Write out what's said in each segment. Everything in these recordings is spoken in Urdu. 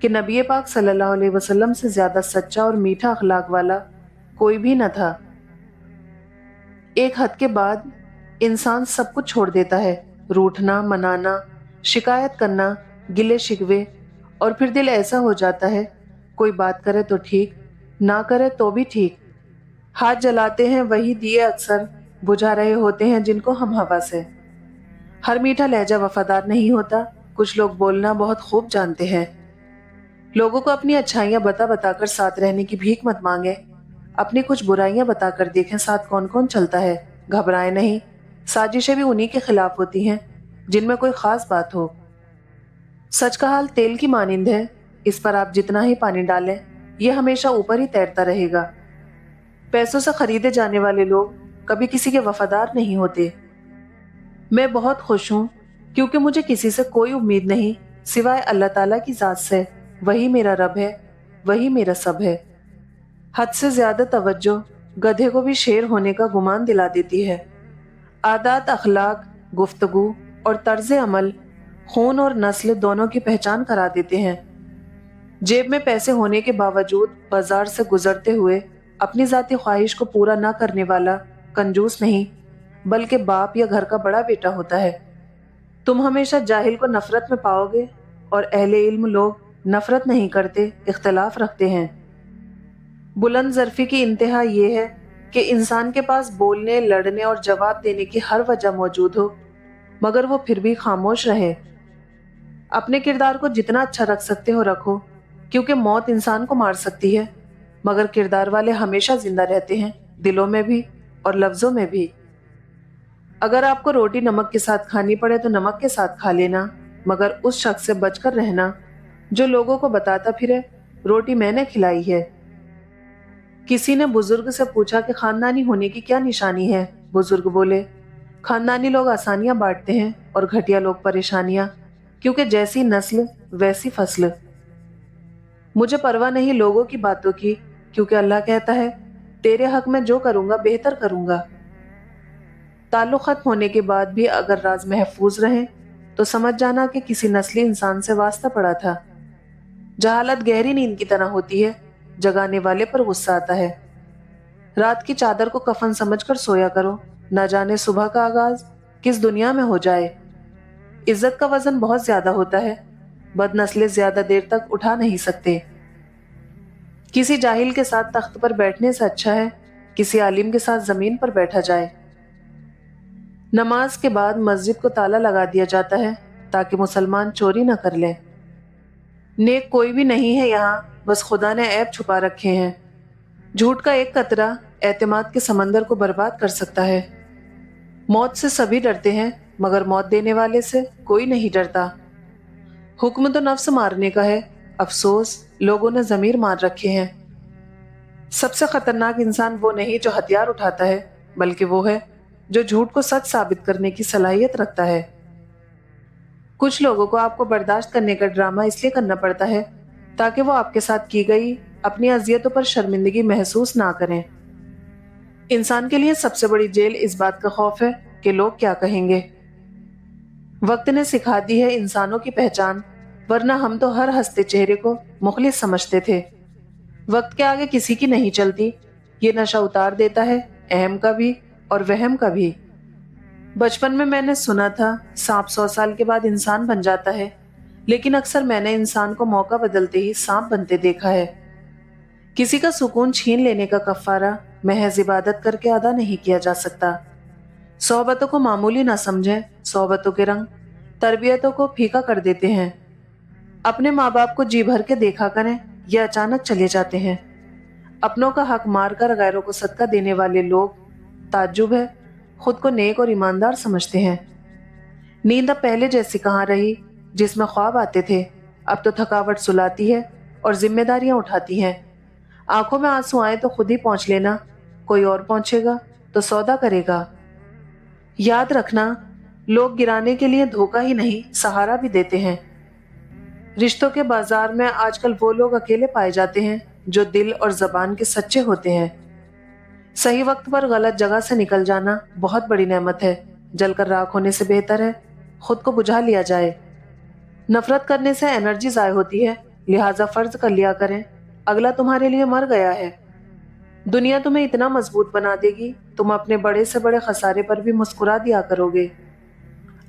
کہ نبی پاک صلی اللہ علیہ وسلم سے زیادہ سچا اور میٹھا اخلاق والا کوئی بھی نہ تھا۔ ایک حد کے بعد انسان سب کچھ چھوڑ دیتا ہے، روٹھنا، منانا، شکایت کرنا، گلے شکوے، اور پھر دل ایسا ہو جاتا ہے کوئی بات کرے تو ٹھیک، نہ کرے تو بھی ٹھیک۔ ہاتھ جلاتے ہیں وہی دیے اکثر بجھا رہے ہوتے ہیں جن کو ہم ہوس ہے۔ ہر میٹھا لہجہ وفادار نہیں ہوتا، کچھ لوگ بولنا بہت خوب جانتے ہیں۔ لوگوں کو اپنی اچھائیاں بتا بتا کر ساتھ رہنے کی بھیک مت مانگے، اپنی کچھ برائیاں بتا کر دیکھیں ساتھ کون کون چلتا ہے۔ گھبرائے نہیں، سازشیں بھی انہی کے خلاف ہوتی ہیں جن میں کوئی خاص بات ہو۔ سچ کا حال تیل کی مانند ہے، اس پر آپ جتنا ہی پانی ڈالیں یہ ہمیشہ اوپر ہی تیرتا رہے گا۔ پیسوں سے خریدے جانے والے لوگ کبھی کسی کے وفادار نہیں ہوتے۔ میں بہت خوش ہوں کیونکہ مجھے کسی سے کوئی امید نہیں سوائے اللہ تعالیٰ کی ذات سے، وہی میرا رب ہے، وہی میرا سب ہے۔ حد سے زیادہ توجہ گدھے کو بھی شیر ہونے کا گمان دلا دیتی ہے۔ عادات، اخلاق، گفتگو اور طرز عمل خون اور نسل دونوں کی پہچان کرا دیتے ہیں۔ جیب میں پیسے ہونے کے باوجود بازار سے گزرتے ہوئے اپنی ذاتی خواہش کو پورا نہ کرنے والا کنجوس نہیں بلکہ باپ یا گھر کا بڑا بیٹا ہوتا ہے۔ تم ہمیشہ جاہل کو نفرت میں پاؤ گے اور اہل علم لوگ نفرت نہیں کرتے، اختلاف رکھتے ہیں۔ بلند ظرفی کی انتہا یہ ہے کہ انسان کے پاس بولنے، لڑنے اور جواب دینے کی ہر وجہ موجود ہو مگر وہ پھر بھی خاموش رہے۔ اپنے کردار کو جتنا اچھا رکھ سکتے ہو رکھو، کیونکہ موت انسان کو مار سکتی ہے مگر کردار والے ہمیشہ زندہ رہتے ہیں، دلوں میں بھی اور لفظوں میں بھی۔ اگر آپ کو روٹی نمک کے ساتھ کھانی پڑے تو نمک کے ساتھ کھا لینا، مگر اس شخص سے بچ کر رہنا جو لوگوں کو بتاتا پھرے روٹی میں نے کھلائی ہے۔ کسی نے بزرگ سے پوچھا کہ خاندانی ہونے کی کیا نشانی ہے؟ بزرگ بولے، خاندانی لوگ آسانیاں بانٹتے ہیں اور گھٹیا لوگ پریشانیاں، کیونکہ جیسی نسل ویسی فصل۔ مجھے پرواہ نہیں لوگوں کی باتوں کی، کیونکہ اللہ کہتا ہے تیرے حق میں جو کروں گا بہتر کروں گا۔ تعلق ختم ہونے کے بعد بھی اگر راز محفوظ رہیں تو سمجھ جانا کہ کسی نسلی انسان سے واسطہ پڑا تھا۔ جہالت گہری نیند کی طرح ہوتی ہے، جگانے والے پر غصہ آتا ہے۔ رات کی چادر کو کفن سمجھ کر سویا کرو، نہ جانے صبح کا آغاز کس دنیا میں ہو جائے۔ عزت کا وزن بہت زیادہ ہوتا ہے، بد نسلیں زیادہ دیر تک اٹھا نہیں سکتے۔ کسی جاہل کے ساتھ تخت پر بیٹھنے سے اچھا ہے کسی عالم کے ساتھ زمین پر بیٹھا جائے۔ نماز کے بعد مسجد کو تالا لگا دیا جاتا ہے تاکہ مسلمان چوری نہ کر لیں۔ نیک کوئی بھی نہیں ہے یہاں، بس خدا نے عیب چھپا رکھے ہیں۔ جھوٹ کا ایک قطرہ اعتماد کے سمندر کو برباد کر سکتا ہے۔ موت سے سبھی ڈرتے ہیں مگر موت دینے والے سے کوئی نہیں ڈرتا۔ حکم تو نفس مارنے کا ہے، افسوس لوگوں نے ضمیر مار رکھے ہیں۔ سب سے خطرناک انسان وہ نہیں جو ہتھیار اٹھاتا ہے بلکہ وہ ہے جو جھوٹ کو سچ ثابت کرنے کی صلاحیت رکھتا ہے۔ کچھ لوگوں کو آپ کو برداشت کرنے کا ڈرامہ اس لیے کرنا پڑتا ہے تاکہ وہ آپ کے ساتھ کی گئی اپنی اذیتوں پر شرمندگی محسوس نہ کریں۔ انسان کے لیے سب سے بڑی جیل اس بات کا خوف ہے کہ لوگ کیا کہیں گے۔ وقت نے سکھا دی ہے انسانوں کی پہچان، ورنہ ہم تو ہر ہنستے چہرے کو مخلص سمجھتے تھے۔ وقت کے آگے کسی کی نہیں چلتی، یہ نشہ اتار دیتا ہے اہم کا بھی اور وہم کا بھی۔ بچپن میں نے سنا تھا سانپ 100 سال کے بعد انسان بن جاتا ہے، لیکن اکثر میں نے انسان کو موقع بدلتے ہی سانپ بنتے دیکھا ہے۔ کسی کا سکون چھین لینے کا کفارہ محض عبادت کر کے ادا نہیں کیا جا سکتا۔ صحبتوں کو معمولی نہ سمجھیں، صحبتوں کے رنگ تربیتوں کو پھیکا کر دیتے ہیں۔ اپنے ماں باپ کو جی بھر کے دیکھا کریں، یہ اچانک چلے جاتے ہیں۔ اپنوں کا حق مار کر غیروں کو صدقہ دینے والے لوگ، تعجب ہے، خود کو نیک اور ایماندار سمجھتے ہیں۔ نیند اب پہلے جیسی کہاں رہی جس میں خواب آتے تھے، اب تو تھکاوٹ سلاتی ہے اور ذمہ داریاں اٹھاتی ہیں۔ آنکھوں میں آنسو آئے تو خود ہی پہنچ لینا، کوئی اور پہنچے گا تو سودا کرے گا۔ یاد رکھنا، لوگ گرانے کے لیے دھوکہ ہی نہیں سہارا بھی دیتے ہیں۔ رشتوں کے بازار میں آج کل وہ لوگ اکیلے پائے جاتے ہیں جو دل اور زبان کے سچے ہوتے ہیں۔ صحیح وقت پر غلط جگہ سے نکل جانا بہت بڑی نعمت ہے، جل کر راکھ ہونے سے بہتر ہے خود کو بجھا لیا جائے۔ نفرت کرنے سے انرجی ضائع ہوتی ہے لہٰذا فرض کر لیا کریں اگلا تمہارے لیے مر گیا ہے۔ دنیا تمہیں اتنا مضبوط بنا دے گی، تم اپنے بڑے سے بڑے خسارے پر بھی مسکرا دیا کرو گے۔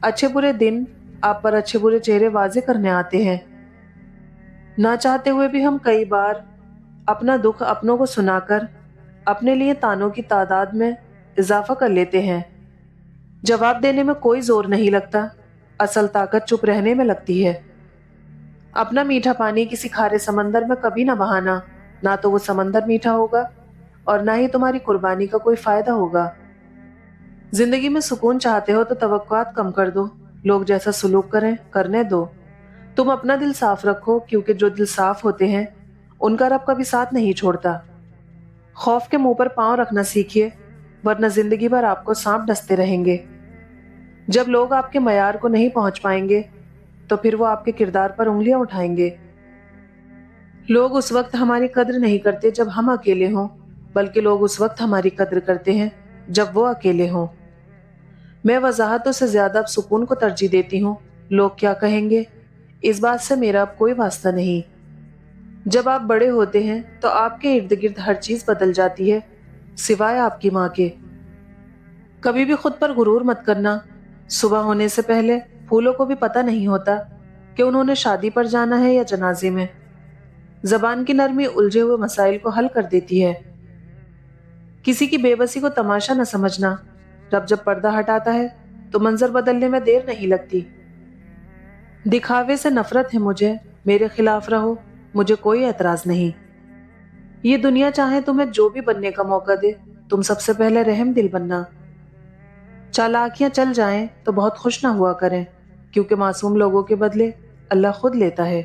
اچھے برے دن آپ پر اچھے برے چہرے واضح کرنے آتے ہیں۔ نہ چاہتے ہوئے بھی ہم کئی بار اپنا دکھ اپنوں کو سنا کر اپنے لیے تانوں کی تعداد میں اضافہ کر لیتے ہیں۔ جواب دینے میں کوئی زور نہیں لگتا، اصل طاقت چپ رہنے میں لگتی ہے۔ اپنا میٹھا پانی کسی کھارے سمندر میں کبھی نہ بہانا، نہ تو وہ سمندر میٹھا ہوگا اور نہ ہی تمہاری قربانی کا کوئی فائدہ ہوگا۔ زندگی میں سکون چاہتے ہو تو توقعات کم کر دو، لوگ جیسا سلوک کریں کرنے دو۔ تم اپنا دل صاف رکھو، کیونکہ جو دل صاف ہوتے ہیں ان کا رب کبھی ساتھ نہیں چھوڑتا۔ خوف کے منہ پر پاؤں رکھنا سیکھیے، ورنہ زندگی بھر آپ کو سانپ ڈستے رہیں گے۔ جب لوگ آپ کے معیار کو نہیں پہنچ پائیں گے تو پھر وہ آپ کے کردار پر انگلیاں اٹھائیں گے۔ لوگ اس وقت ہماری قدر نہیں کرتے جب ہم اکیلے ہوں، بلکہ لوگ اس وقت ہماری قدر کرتے ہیں جب وہ اکیلے ہوں۔ میں وضاحتوں سے زیادہ اب سکون کو ترجیح دیتی ہوں۔ لوگ کیا کہیں گے اس بات سے میرا اب کوئی واسطہ نہیں۔ جب آپ بڑے ہوتے ہیں تو آپ کے ارد گرد ہر چیز بدل جاتی ہے سوائے آپ کی ماں کے۔ کبھی بھی خود پر غرور مت کرنا۔ صبح ہونے سے پہلے پھولوں کو بھی پتہ نہیں ہوتا کہ انہوں نے شادی پر جانا ہے یا جنازے میں۔ زبان کی نرمی الجھے ہوئے مسائل کو حل کر دیتی ہے۔ کسی کی بے بسی کو تماشا نہ سمجھنا، رب جب پردہ ہٹاتا ہے تو منظر بدلنے میں دیر نہیں لگتی۔ دکھاوے سے نفرت ہے مجھے، میرے خلاف رہو، مجھے کوئی اعتراض نہیں۔ یہ دنیا چاہے تمہیں جو بھی بننے کا موقع دے، تم سب سے پہلے رحم دل بننا۔ چالاکیاں چل جائیں تو بہت خوش نہ ہوا کریں، کیونکہ معصوم لوگوں کے بدلے اللہ خود لیتا ہے۔